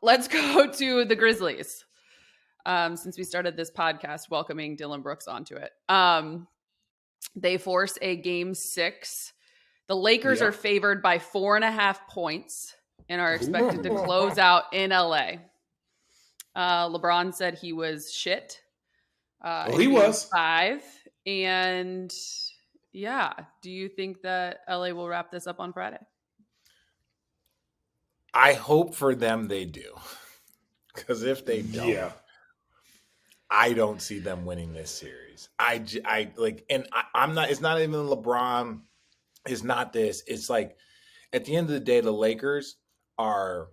let's go to the Grizzlies. Since we started this podcast welcoming Dylan Brooks onto it. They force a game 6. The Lakers are favored by 4.5 points and are expected to close out in LA. LeBron said he was shit. He was 5. And yeah, do you think that LA will wrap this up on Friday? I hope for them they do. Because if they don't, I don't see them winning this series. I'm not. It's not even LeBron. It's not this. It's like at the end of the day, the Lakers are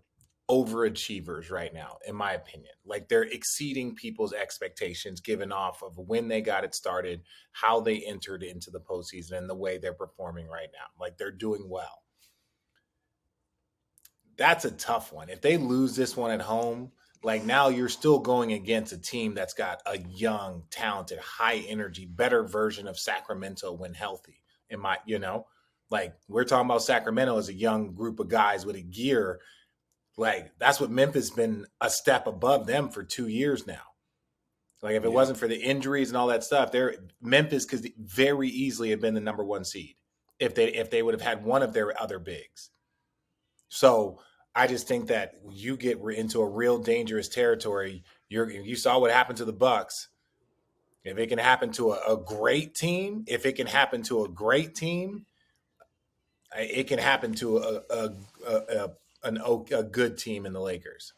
overachievers right now, in my opinion. Like they're exceeding people's expectations, given off of when they got it started, how they entered into the postseason, and the way they're performing right now. Like they're doing well. That's a tough one. If they lose this one at home, like now you're still going against a team that's got a young, talented, high energy, better version of Sacramento when healthy. Like we're talking about Sacramento as a young group of guys with a gear. Like that's what Memphis been a step above them for 2 years now. Like if it wasn't for the injuries and all that stuff, Memphis could very easily have been the number 1 seed if they would have had one of their other bigs. So I just think that you get into a real dangerous territory. You saw what happened to the Bucks. If it can happen to a great team, it can happen to a good team in the Lakers.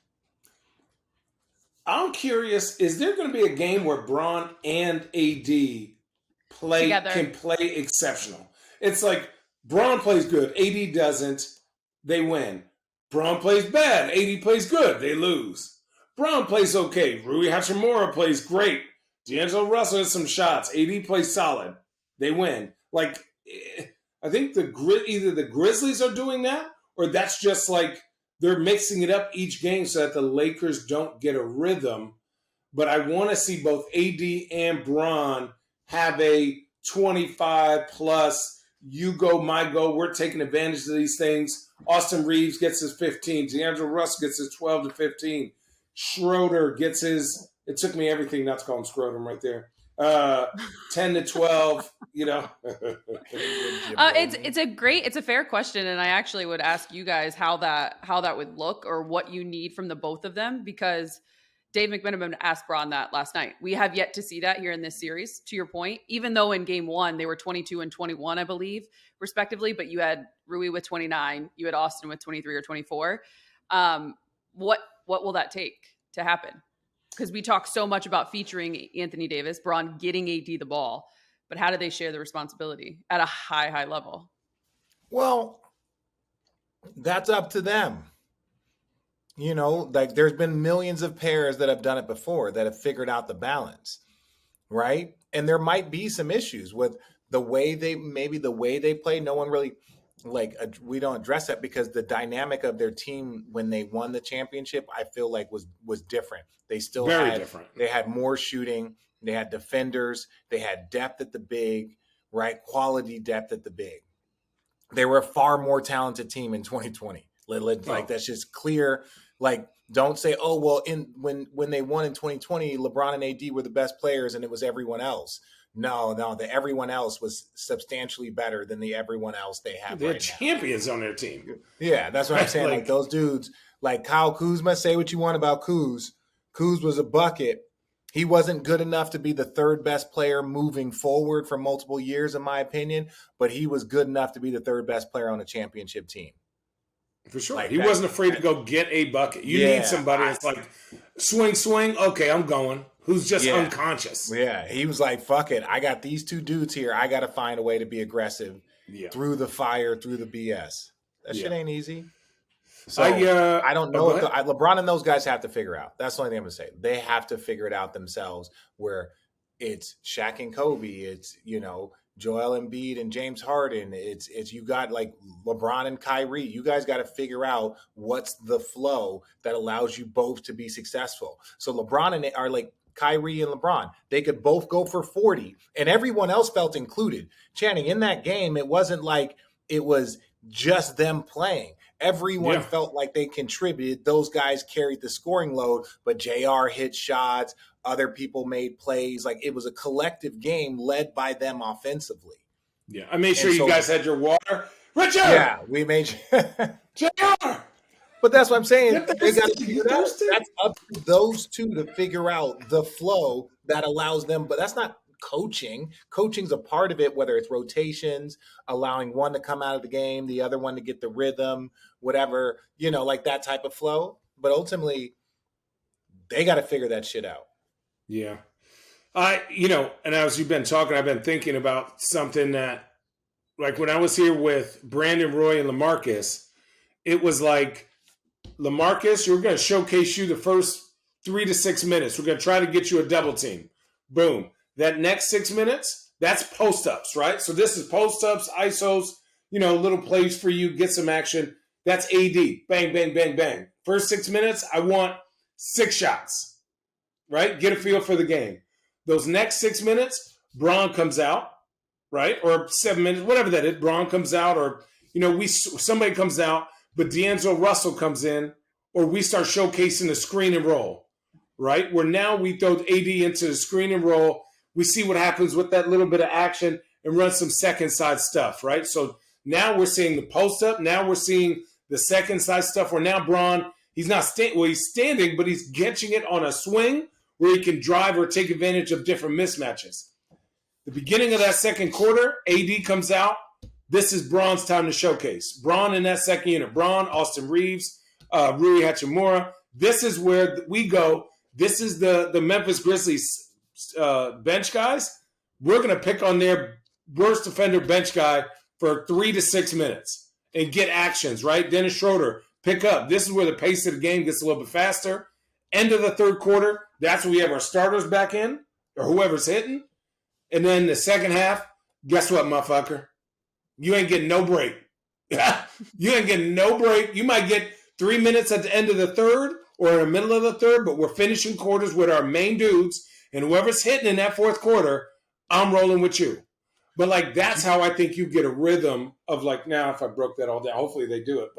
I'm curious, is there going to be a game where Bron and AD can play exceptional? It's like Bron plays good, AD doesn't, they win. Bron plays bad, AD plays good, they lose. Bron plays okay, Rui Hachimura plays great, D'Angelo Russell has some shots, AD plays solid, they win. Like, I think either the Grizzlies are doing that, or that's just like they're mixing it up each game so that the Lakers don't get a rhythm. But I want to see both AD and Bron have a 25-plus, you go, my go, we're taking advantage of these things. Austin Reeves gets his 15. D'Angelo Russell gets his 12 to 15. Schroeder gets his, it took me everything not to call him Scrotum right there. 10 to 12, it's a fair question, and I actually would ask you guys how that would look or what you need from the both of them, because Dave McMenamin asked Bron that last night. We have yet to see that here in this series, to your point, even though in game 1 they were 22 and 21, I believe, respectively, but you had Rui with 29, you had Austin with 23 or 24. What will that take to happen? Because we talk so much about featuring Anthony Davis, Bron getting AD the ball, but how do they share the responsibility at a high level? Well, that's up to them. Like there's been millions of pairs that have done it before that have figured out the balance, right? And there might be some issues with the way they play. No one really we don't address that because the dynamic of their team when they won the championship, I feel like was different. They still different. They had more shooting. They had defenders. They had depth at the big, right? Quality depth at the big. They were a far more talented team in 2020. Like that's just clear. Like, don't say, oh, well, when they won in 2020, LeBron and AD were the best players and it was everyone else. No, the everyone else was substantially better than the everyone else they have. They're champions on their team. Yeah, that's what I'm saying. Like those dudes, like Kyle Kuzma, say what you want about Kuz. Kuz was a bucket. He wasn't good enough to be the third best player moving forward for multiple years, in my opinion, but he was good enough to be the third best player on a championship team. For sure. Like he wasn't afraid to go get a bucket. You need somebody that's like, swing. Okay, I'm going. Who's just unconscious. Yeah, he was like, fuck it. I got these two dudes here. I got to find a way to be aggressive through the fire, through the BS. That shit ain't easy. So I don't know. LeBron and those guys have to figure out. That's the only thing I'm going to say. They have to figure it out themselves, where it's Shaq and Kobe. It's, Joel Embiid and James Harden. It's you got like LeBron and Kyrie. You guys got to figure out what's the flow that allows you both to be successful. So LeBron and are like Kyrie and LeBron. They could both go for 40, and everyone else felt included. Channing, in that game, it wasn't like it was just them playing. Everyone felt like they contributed. Those guys carried the scoring load, but JR hit shots. Other people made plays. Like, it was a collective game led by them offensively. Yeah, I made sure you guys had your water. Richard! Yeah, we made JR! But that's what I'm saying. They got to figure it out. That's up to those two to figure out the flow that allows them. But that's not coaching. Coaching's a part of it, whether it's rotations, allowing one to come out of the game, the other one to get the rhythm, whatever, like that type of flow. But ultimately, they got to figure that shit out. Yeah. And as you've been talking, I've been thinking about something that, like when I was here with Brandon, Roy, and LaMarcus, it was like, LaMarcus, we're going to showcase you the first 3 to 6 minutes. We're going to try to get you a double team. Boom. That next 6 minutes, that's post-ups, right? So this is post-ups, ISOs, little plays for you, get some action. That's AD. Bang, bang, bang, bang. First 6 minutes, I want 6 shots, right? Get a feel for the game. Those next 6 minutes, Braun comes out, right? Or 7 minutes, whatever that is. Braun comes out, or, somebody comes out, but D'Angelo Russell comes in, or we start showcasing the screen and roll, right? Where now we throw AD into the screen and roll. We see what happens with that little bit of action and run some second side stuff, right? So now we're seeing the post up. Now we're seeing the second side stuff where now Braun, he's not he's standing, but he's catching it on a swing where he can drive or take advantage of different mismatches. The beginning of that second quarter, AD comes out. This is Braun's time to showcase. Braun in that second unit. Braun, Austin Reeves, Rui Hachimura. This is where we go. This is the Memphis Grizzlies bench guys. We're going to pick on their worst defender bench guy for 3 to 6 minutes and get actions, right? Dennis Schroeder, pick up. This is where the pace of the game gets a little bit faster. End of the third quarter, that's when we have our starters back in, or whoever's hitting. And then the second half, guess what, motherfucker? You ain't getting no break. You ain't getting no break. You might get 3 minutes at the end of the third or in the middle of the third, but we're finishing quarters with our main dudes, and whoever's hitting in that fourth quarter, I'm rolling with you. But, that's how I think you get a rhythm of, now if I broke that all down, hopefully they do it, but